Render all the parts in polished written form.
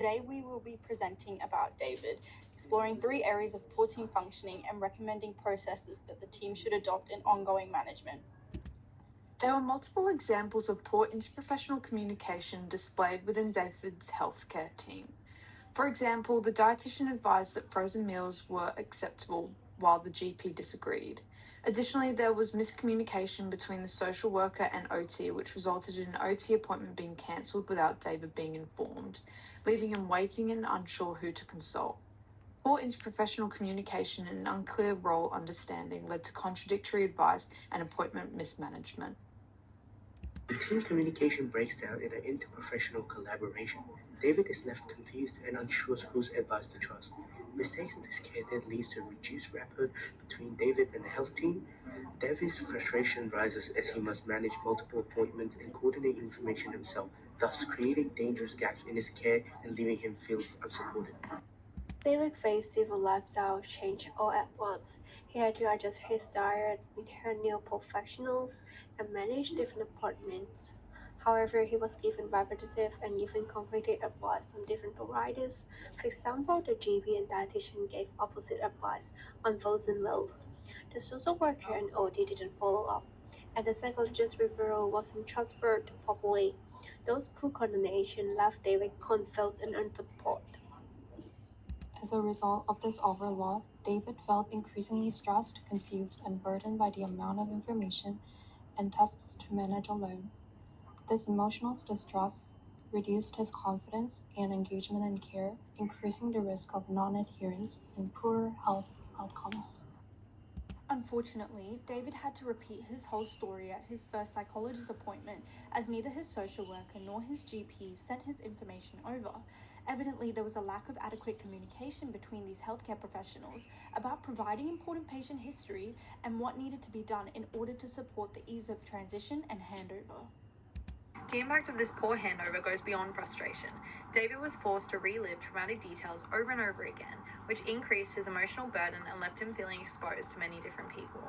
Today we will be presenting about David, exploring 3 areas of poor team functioning and recommending processes that the team should adopt in ongoing management. There were multiple examples of poor interprofessional communication displayed within David's healthcare team. For example, the dietitian advised that frozen meals were acceptable while the GP disagreed. Additionally, there was miscommunication between the social worker and OT, which resulted in an OT appointment being cancelled without David being informed, leaving him waiting and unsure who to consult. Poor interprofessional communication and unclear role understanding led to contradictory advice and appointment mismanagement. When team communication breaks down in an interprofessional collaboration, David is left confused and unsure whose advice to trust. Mistakes in this care then leads to reduced rapport between David and the health team. David's frustration rises as he must manage multiple appointments and coordinate information himself, thus creating dangerous gaps in his care and leaving him feel unsupported. David faced several lifestyle change all at once. He had to adjust his diet, meet new professionals, and manage different appointments. However, he was given repetitive and even conflicting advice from different providers. For example, the GP and dietitian gave opposite advice on frozen meals. The social worker and OT didn't follow up, and the psychologist's referral wasn't transferred properly. Those poor coordination left David confused and unsupported. As a result of this overload, David felt increasingly stressed, confused, and burdened by the amount of information and tasks to manage alone. This emotional distress reduced his confidence and engagement in care, increasing the risk of non-adherence and poorer health outcomes. Unfortunately, David had to repeat his whole story at his first psychologist appointment, as neither his social worker nor his GP sent his information over. Evidently, there was a lack of adequate communication between these healthcare professionals about providing important patient history and what needed to be done in order to support the ease of transition and handover. The impact of this poor handover goes beyond frustration. David was forced to relive traumatic details over and over again, which increased his emotional burden and left him feeling exposed to many different people.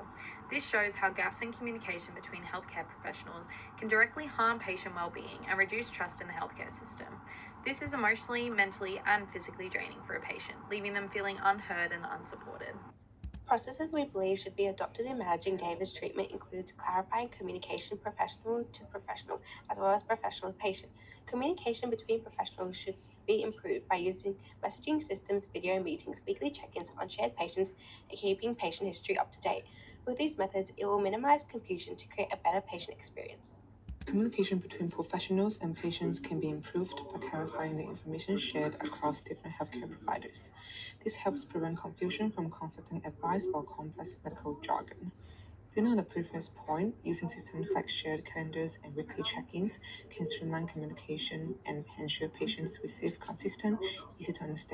This shows how gaps in communication between healthcare professionals can directly harm patient well-being and reduce trust in the healthcare system. This is emotionally, mentally, and physically draining for a patient, leaving them feeling unheard and unsupported. Processes we believe should be adopted in managing David's treatment includes clarifying communication professional to professional, as well as professional to patient. Communication between professionals should be improved by using messaging systems, video meetings, weekly check-ins on shared patients, and keeping patient history up to date. With these methods, it will minimize confusion to create a better patient experience. Communication between professionals and patients can be improved by clarifying the information shared across different healthcare providers. This helps prevent confusion from conflicting advice or complex medical jargon. Building on the previous point, using systems like shared calendars and weekly check-ins can streamline communication and ensure patients receive consistent, easy to understand